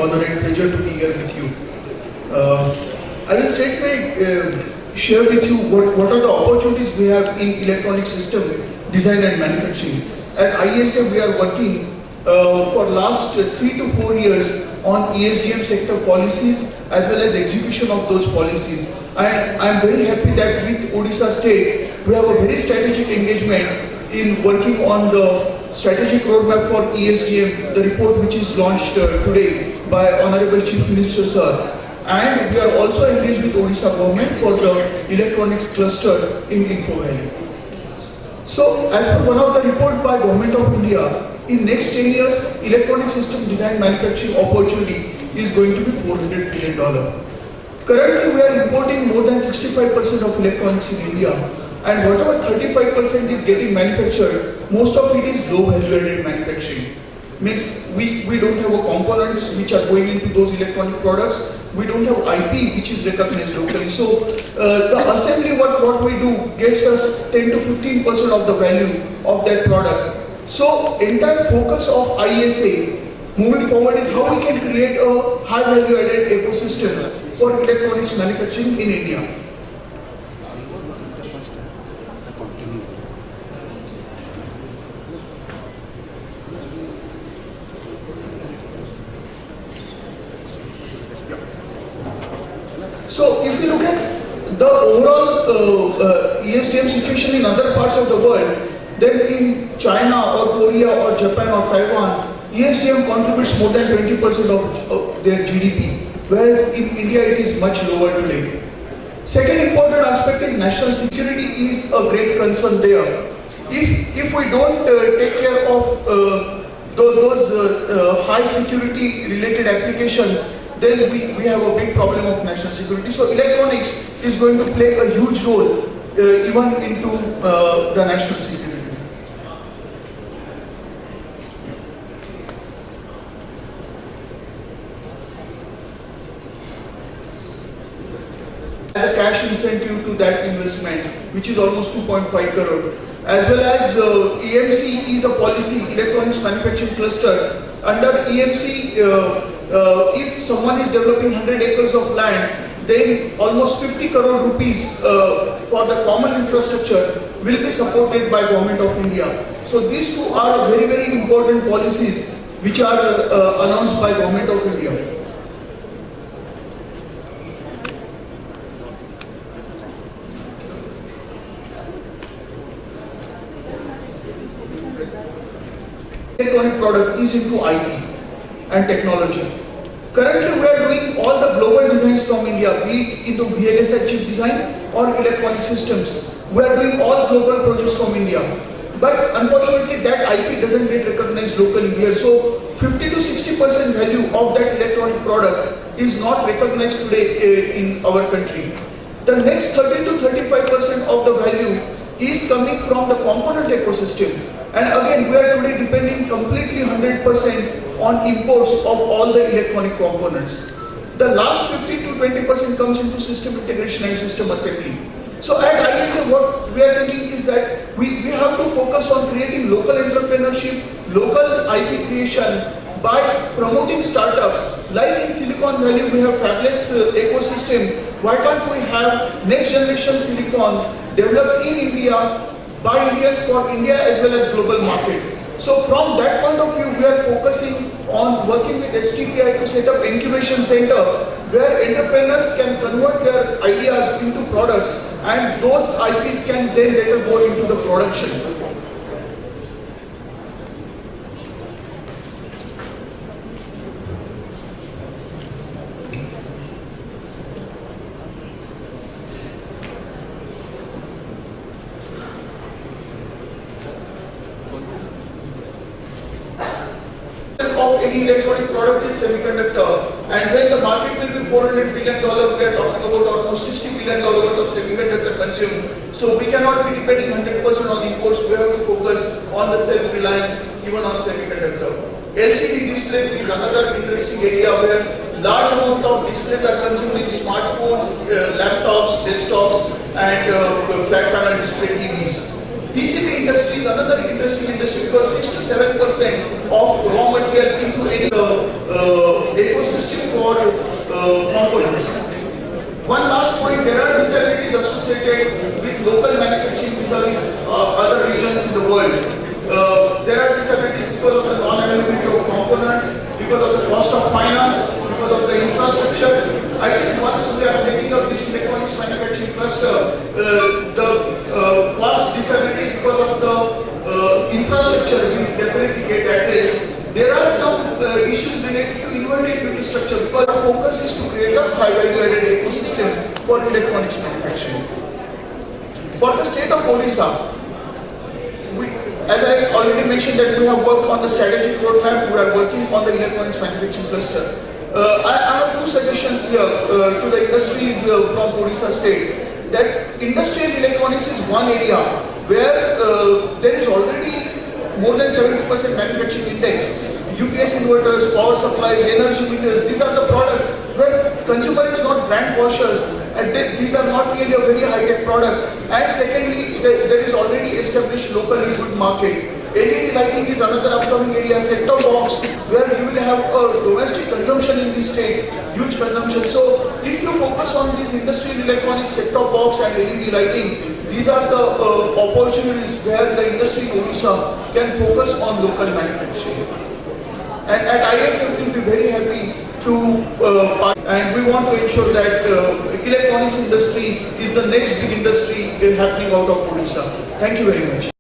honor and pleasure to be here with you. I will straightway share with you what are the opportunities we have in electronic system design and manufacturing. At ISA we are working for last 3 to 4 years on ESDM sector policies as well as execution of those policies. And I am very happy that with Odisha State we have a very strategic engagement in working on the strategic roadmap for ESDM, the report which is launched today by Honorable Chief Minister Sir. And we are also engaged with Odisha government for the electronics cluster in Info Valley. So, as per one of the report by Government of India, in next 10 years, electronic system design manufacturing opportunity is going to be $400 billion. Currently, we are importing more than 65% of electronics in India, and whatever 35% is getting manufactured, most of it is low value-added manufacturing. Means we don't have a components which are going into those electronic products. We don't have IP which is recognized locally. So the assembly work what we do gets us 10 to 15% of the value of that product. So entire focus of ISA moving forward is how we can create a high value added ecosystem for electronics manufacturing in India. So if you look at the overall ESDM situation in other parts of the world, then in China or Korea or Japan or Taiwan, ESDM contributes more than 20% of their GDP, whereas in India it is much lower today. Second important aspect is national security is a great concern there. If we don't take care of those high security related applications, then we have a big problem of national security. So electronics is going to play a huge role even into the national security. As a cash incentive to that investment, which is almost 2.5 crore. As well as EMC is a policy, electronics manufacturing cluster. Under EMC, if someone is developing 100 acres of land, then almost 50 crore rupees for the common infrastructure will be supported by Government of India. So these two are very, very important policies which are announced by Government of India. Electronic product is into IP and technology. Currently we are doing all the global designs from India, be it into VLSI chip design or electronic systems. We are doing all global projects from India. But unfortunately that IP doesn't get recognized locally here. So 50 to 60% value of that electronic product is not recognized today in our country. The next 30 to 35% of the value is coming from the component ecosystem. And again, we are today depending completely 100% on imports of all the electronic components. The last 50 to 20% comes into system integration and system assembly. So at ISA, what we are thinking is that we have to focus on creating local entrepreneurship, local IP creation by promoting startups. Like in Silicon Valley, we have fabulous ecosystem. Why can't we have next generation silicon developed in India by Indians for India as well as global market? So from that point of view, we are focusing on working with STPI to set up incubation center where entrepreneurs can convert their ideas into products and those IPs can then later go into the production. Of any electronic product is semiconductor, and when the market will be $400 billion, we are talking about almost $60 billion worth of semiconductor consumed. So we cannot be depending 100% on imports. We have to focus on the self-reliance even on semiconductor. LCD displays is another interesting area where large amount of displays are consumed in smartphones, laptops, desktops, and flat panel display TVs. PCB industry is another interesting industry because 6 to 7% of raw material into any ecosystem for components. One last point, there are disadvantages associated with local manufacturing vis-a-vis other regions in the world. There are disadvantages because of the non-availability of components, because of the cost of finance, because of the infrastructure. I think once we are setting up this electronics manufacturing cluster, the cost disadvantage because of the infrastructure will definitely get addressed. There are some issues related to inverted duty structure because our focus is to create a high value added ecosystem for electronics manufacturing. For the state of Odisha, as I already mentioned that we have worked on the strategic roadmap, we are working on the electronics manufacturing cluster. I have two suggestions here to the industries from Odisha state, that industrial electronics is one area where there is already more than 70% manufacturing index. UPS inverters, power supplies, energy meters, these are the products where consumer is not brand cautious and these are not really a very high-tech product. And secondly, there is already established local input market. LED lighting is another upcoming area, set-top box, where you will have a domestic consumption in this state, huge consumption. So if you focus on this industrial electronics, set-top box and LED lighting, these are the opportunities where the industry in Odisha can focus on local manufacturing. And at ISM we will be very happy to and we want to ensure that electronics industry is the next big industry happening out of Odisha. Thank you very much.